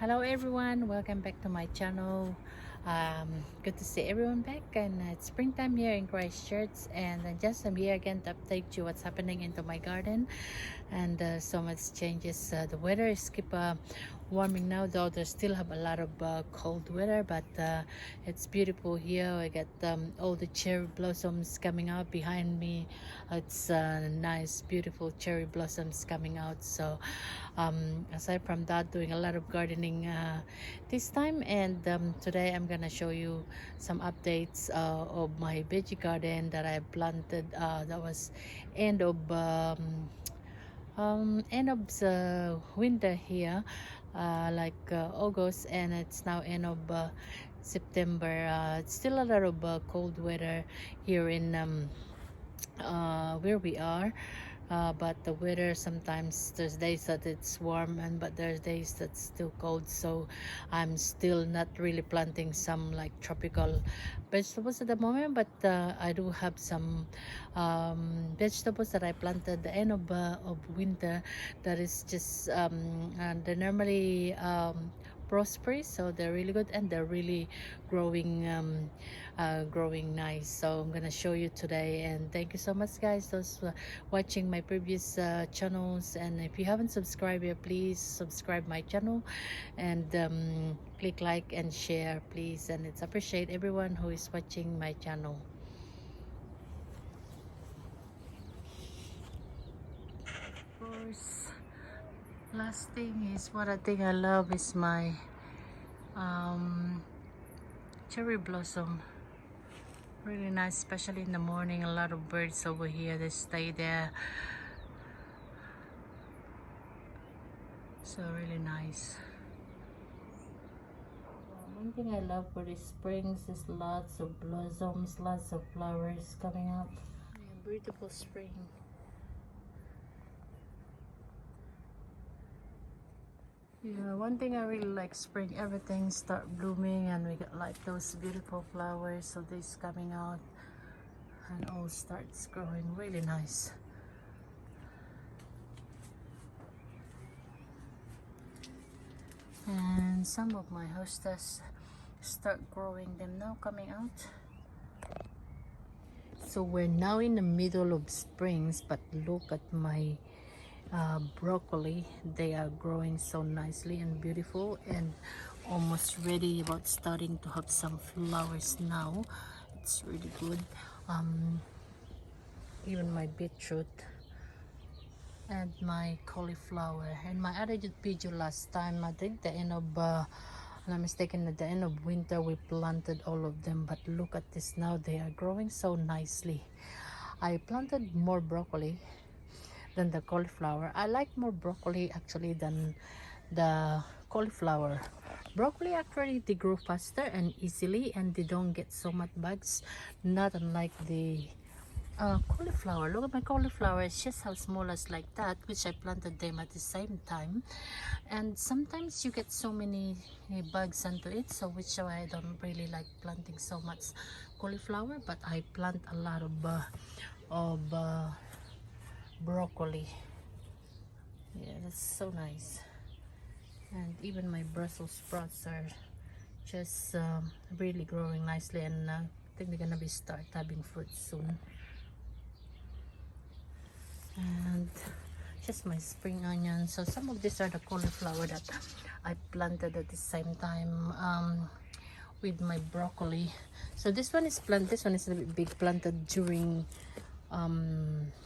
Hello everyone, welcome back to my channel. Good to see everyone back, and it's springtime here in Christchurch, and I'm here again to update you what's happening into my garden. And so much changes. The weather is keep warming now, though there's still have a lot of cold weather, but it's beautiful here. I got all the cherry blossoms coming out behind me. It's nice beautiful cherry blossoms coming out. So aside from that, doing a lot of gardening this time, and today I'm gonna show you some updates of my veggie garden that I planted. That was end of end of the winter here, August, and it's now end of September. It's still a lot of cold weather here in where we are, but the weather, sometimes there's days that it's warm, and but there's days that's still cold. So I'm still not really planting some like tropical vegetables at the moment, but I do have some vegetables that I planted the end of winter, that is just and they're normally prosperous, so they're really good, and they're really growing growing nice. So I'm gonna show you today, and thank you so much guys, those watching my previous channels. And if you haven't subscribed yet, please subscribe my channel, and click like and share please, and it's appreciate everyone who is watching my channel. Of course, last thing is what I think I love is my um, cherry blossom. Really nice, especially in the morning. A lot of birds over here, they stay there, so really nice. One thing I love for the springs is lots of blossoms, lots of flowers coming up. Yeah, beautiful spring. Yeah, one thing I really like spring, everything start blooming, and we get like those beautiful flowers, so this coming out and all starts growing really nice. And some of my hostas start growing them now, coming out. So we're now in the middle of springs, but look at my broccoli. They are growing so nicely and beautiful, and almost ready, about starting to have some flowers now. It's really good. Even my beetroot and my cauliflower and my other video last time, I think the end of I'm not mistaken, at the end of winter we planted all of them, but look at this now, they are growing so nicely. I planted more broccoli than the cauliflower. I like more broccoli actually than the cauliflower. Broccoli actually, they grow faster and easily, and they don't get so much bugs, not unlike the cauliflower. Look at my cauliflower, it's just how small as like that, which I planted them at the same time, and sometimes you get so many bugs onto it, so which why I don't really like planting so much cauliflower, but I plant a lot of broccoli. Yeah, that's so nice. And even my Brussels sprouts are just really growing nicely, and I think they're gonna be start having fruit soon. And just my spring onion. So some of these are the cauliflower that I planted at the same time with my broccoli. So this one is planted, this one is a bit big, planted during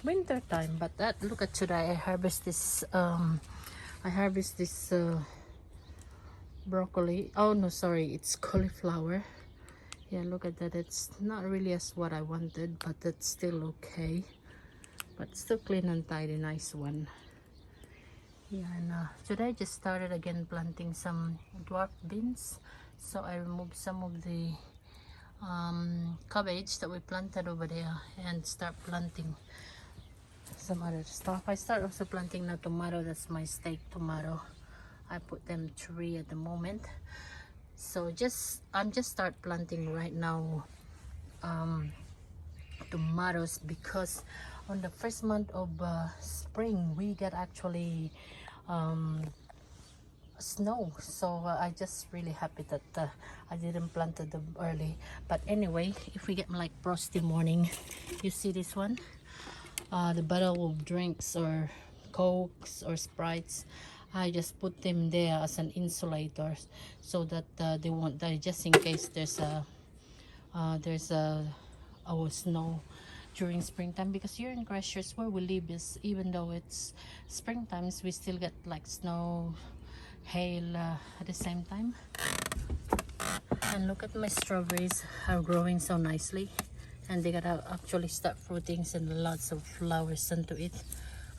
winter time, but that, look at today, I harvest this broccoli. Oh no, sorry, it's cauliflower. Yeah, look at that, it's not really as what I wanted, but that's still okay, but still clean and tidy, nice one. Yeah, and today I just started again planting some dwarf beans, so I removed some of the cabbage that we planted over there and start planting some other stuff. I start also planting now tomato, that's my steak tomato. I put them 3 at the moment, so I'm just start planting right now tomatoes, because on the first month of spring we got actually snow, so I just really happy that I didn't plant them early. But anyway, if we get like frosty morning, you see this one, the bottle of drinks or cokes or sprites, I just put them there as an insulator so that they won't die, just in case there's a snow during springtime. Because here in Christchurch where we live, is even though it's springtime, we still get like snow, hail at the same time. And look at my strawberries are growing so nicely, and they gotta actually start fruiting and lots of flowers into it.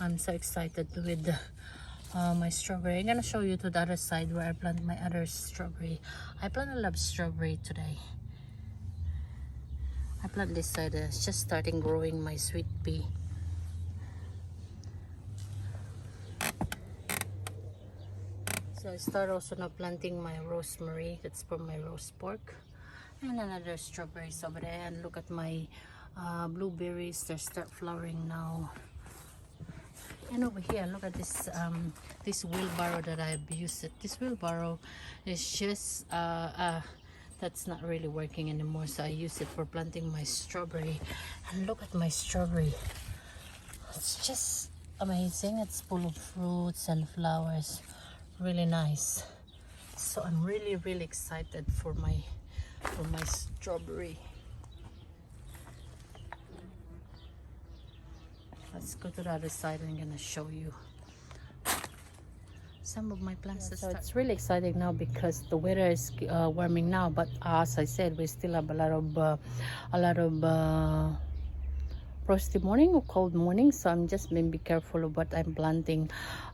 I'm so excited with my strawberry. I'm gonna show you to the other side where I plant my other strawberry. I plant a lot of strawberry today. I plant this side, it's just starting growing my sweet pea. So I start also now planting my rosemary, that's for my roast pork. And another strawberries over there. And look at my blueberries, they start flowering now. And over here, look at this this wheelbarrow that I've used. This wheelbarrow is just that's not really working anymore, so I use it for planting my strawberry. And look at my strawberry, it's just amazing. It's full of fruits and flowers, really nice. So I'm really excited for my strawberry. Let's go to the other side and I'm gonna show you some of my plants. So it's really exciting now because the weather is warming now, but as I said, we still have a lot of frosty morning or cold morning, so I'm just being careful of what I'm planting.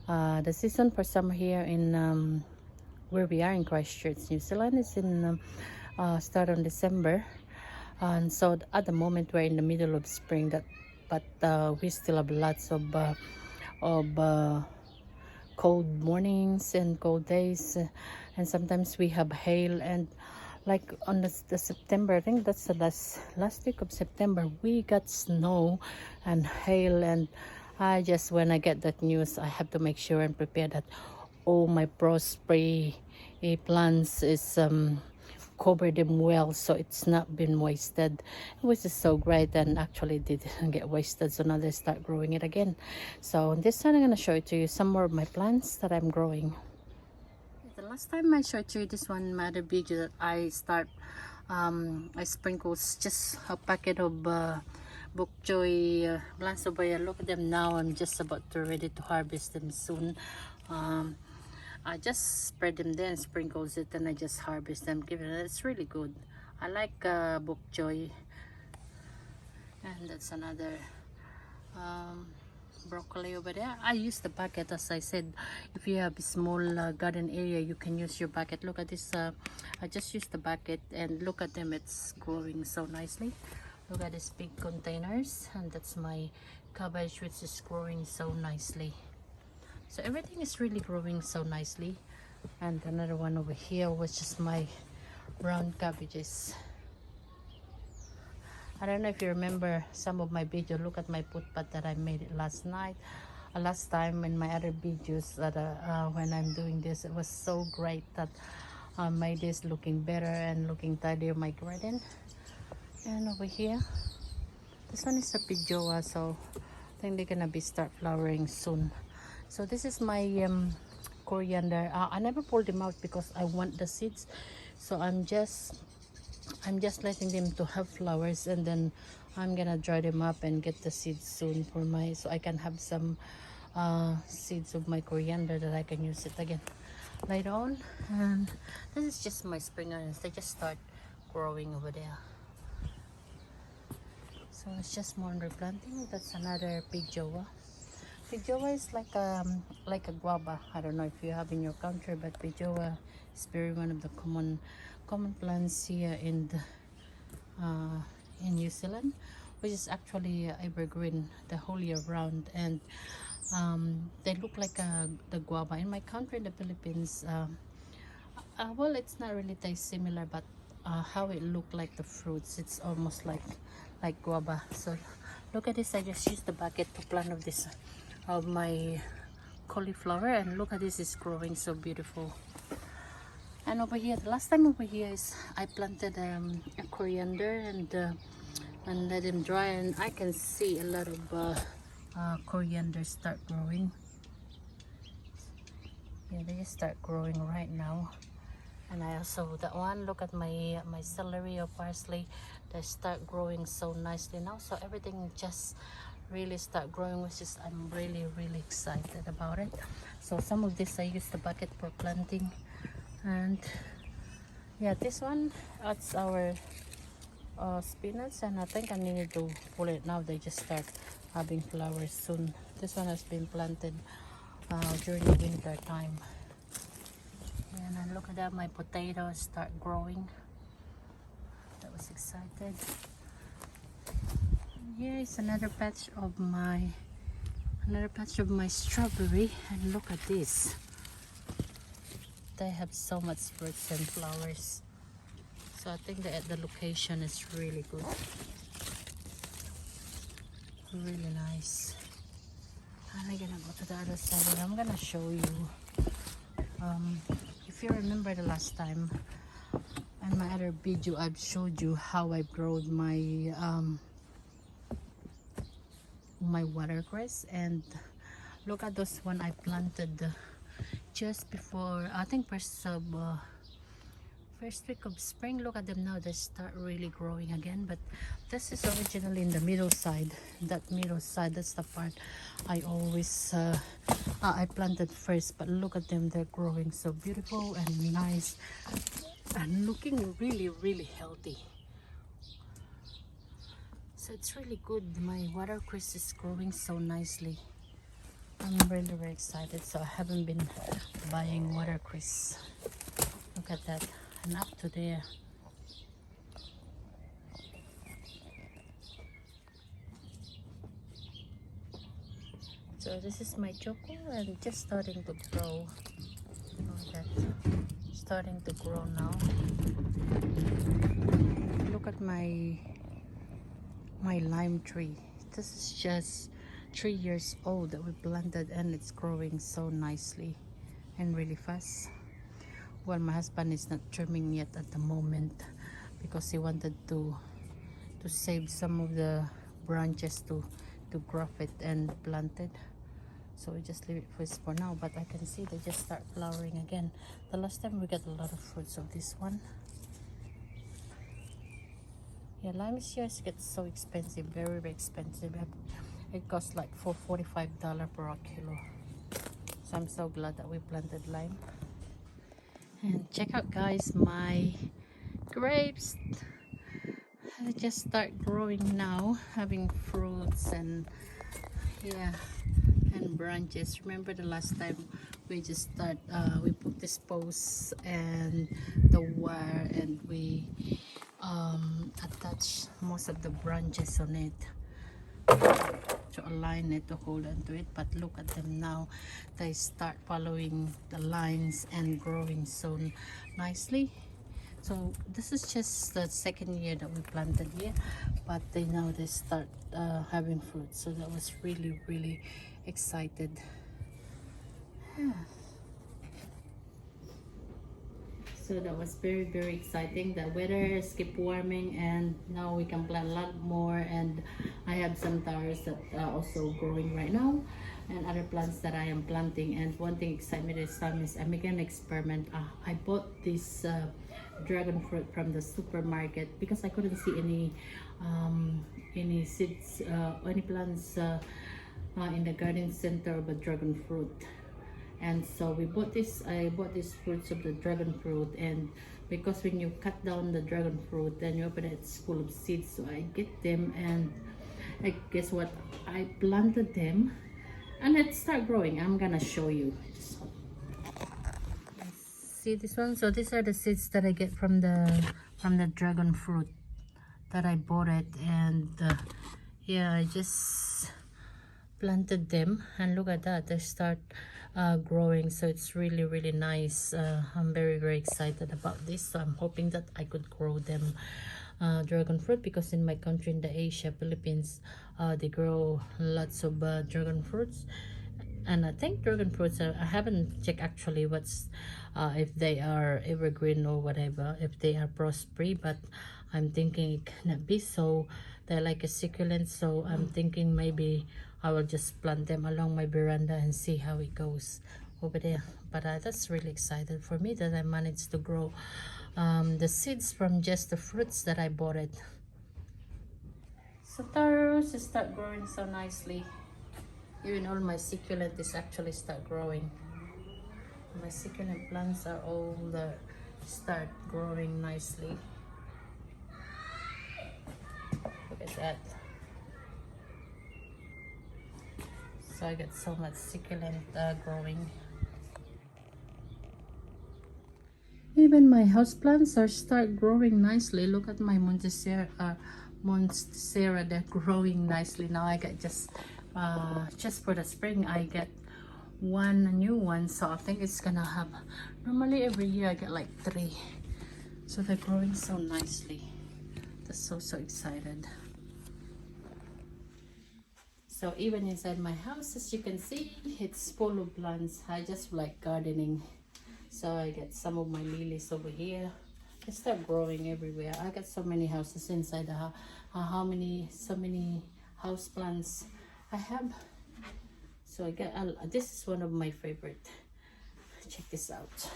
The season for summer here in where we are in Christchurch, New Zealand, is in start on December, and so at the moment we're in the middle of spring. But we still have lots of cold mornings and cold days, and sometimes we have hail. And like on the September, I think that's the last week of September, we got snow and hail. And when I get that news, I have to make sure and prepare that all my prosperity plants is cover them well, so it's not been wasted, which is so great. And actually they didn't get wasted, so now they start growing it again. So this time I'm going to show it to you some more of my plants that I'm growing. The last time I showed you this one, my other video, that I sprinkle just a packet of bok choy plants over here. Look at them now. I'm just about to ready to harvest them soon. I just spread them there and sprinkles it, and I just harvest them. It's really good. I like bok choy. And that's another broccoli over there. I use the bucket, as I said. If you have a small garden area, you can use your bucket. Look at this. I just use the bucket, and look at them. It's growing so nicely. Look at these big containers, and that's my cabbage, which is growing so nicely. So everything is really growing so nicely. And another one over here, which is my round cabbages. I don't know if you remember some of my video. Look at my footpath that I made it last night. Last time in my other videos that when I'm doing this, it was so great that I made this looking better and looking tidier, my garden. And over here, this one is a pijoa, so I think they're gonna be start flowering soon. So this is my coriander. I never pulled them out because I want the seeds, so I'm just letting them to have flowers, and then I'm gonna dry them up and get the seeds soon for so I can have some seeds of my coriander that I can use it again later on. And this is just my spring onions. They just start growing over there, so it's just more replanting. That's another pijoa. Pijoa is like a guava. I don't know if you have in your country, but pijoa is very one of the common plants here in New Zealand, which is actually evergreen the whole year round. And they look like the guava. In my country, in the Philippines, well, it's not really taste similar, but how it look like the fruits, it's almost like guava. So look at this. I just used the bucket to plant of my cauliflower, and look at this, is growing so beautiful. And over here, the last time over here is I planted a coriander and let them dry, and I can see a lot of coriander start growing. Yeah, they just start growing right now. And I also, that one, look at my celery or parsley, they start growing so nicely now. So everything just really start growing, which is, I'm really excited about it. So some of this I use the bucket for planting. And yeah, this one, that's our spinach, and I think I need to pull it now. They just start having flowers soon. This one has been planted during the winter time. And then look at that, my potatoes start growing. That was excited. Here is another patch of my strawberry, and look at this. They have so much fruits and flowers. So I think that the location is really good. Really nice. And I'm gonna go to the other side and I'm gonna show you. If you remember the last time in my other video, I've showed you how I growed my my watercress, and look at those one I planted just before, I think first week of spring. Look at them now, they start really growing again. But this is originally in the middle side. That middle side, that's the part I always I planted first. But look at them, they're growing so beautiful and nice and looking really healthy. So it's really good. My watercress is growing so nicely. I'm really very excited. So I haven't been buying watercress. Look at that, and up to there. So this is my choco, and just starting to grow. Look at that, starting to grow now. Look at my lime tree. This is just 3 years old that we planted, and it's growing so nicely and really fast. Well, my husband is not trimming yet at the moment because he wanted to save some of the branches to graft it and plant it. So we just leave it for now, but I can see they just start flowering again. The last time we got a lot of fruits of this one. Yeah, limes here gets so expensive, very expensive. It costs like $45 per kilo. So I'm so glad that we planted lime. And check out, guys, my grapes. They just start growing now, having fruits and yeah, and branches. Remember the last time we just we put this post and the wire, and we attach most of the branches on it to align it, to hold onto it. But look at them now, they start following the lines and growing so nicely. So this is just the second year that we planted here, but they start having fruit. So that was really excited. Yeah. So that was very exciting. The weather has kept warming, and now we can plant a lot more. And I have some towers that are also growing right now, and other plants that I am planting. And one thing excites me this time is I'm making an experiment. I bought this dragon fruit from the supermarket because I couldn't see any seeds, any plants in the garden center of a dragon fruit. And so I bought these fruits of the dragon fruit, and because when you cut down the dragon fruit, then you open it, it's full of seeds. So I get them, and guess what, I planted them and it start growing. I'm gonna show you. See this one? So these are the seeds that I get from the dragon fruit that I bought it, and yeah, I just planted them, and look at that, they start growing. So it's really nice. I'm very excited about this. So I'm hoping that I could grow them dragon fruit, because in my country, in the Asia, Philippines, they grow lots of dragon fruits. And I think dragon fruits, I haven't checked actually what's if they are evergreen or whatever, if they are frost-free, but I'm thinking it cannot be, so they're like a succulent, so I'm thinking maybe I will just plant them along my veranda and see how it goes over there. But that's really excited for me that I managed to grow the seeds from just the fruits that I bought it. So taros start growing so nicely. Even all my succulent is actually start growing. My succulent plants are all start growing nicely. Look at that. So I got so much succulent growing. Even my house plants are start growing nicely. Look at my monstera, they're growing nicely now. I got just for the spring I get one new one, so I think it's gonna have, normally every year I get like 3, so they're growing so nicely. That's so excited. So even inside my house, as you can see, it's full of plants. I just like gardening, so I get some of my lilies over here. They start growing everywhere. I got so many houses inside the house. So many house plants I have. So I get this is one of my favorite. Check this out. So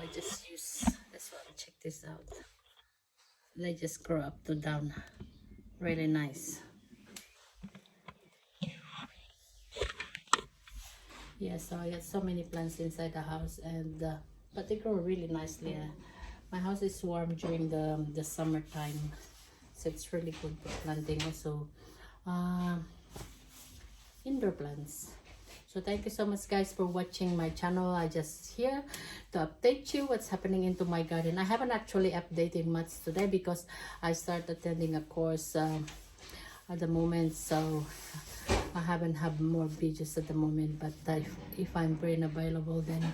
I just use this one. Check this out. They just grow up to down. Really nice. Yeah, so I got so many plants inside the house, and but they grow really nicely. My house is warm during the summertime, so it's really good for planting also indoor plants. So thank you so much guys for watching my channel. I just here to update you what's happening into my garden. I haven't actually updated much today because I started attending a course at the moment, so I haven't have more videos at the moment, but if I'm free and available, then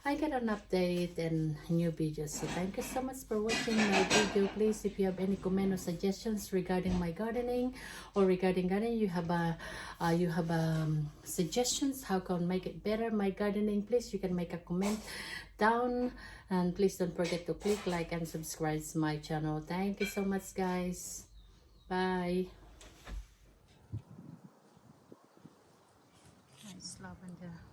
I get an update and new videos. So thank you so much for watching my video. Please, if you have any comment or suggestions regarding my gardening or regarding gardening, you have suggestions how can make it better my gardening, please you can make a comment down, and please don't forget to click like and subscribe to my channel. Thank you so much guys. Bye. Nice lavender.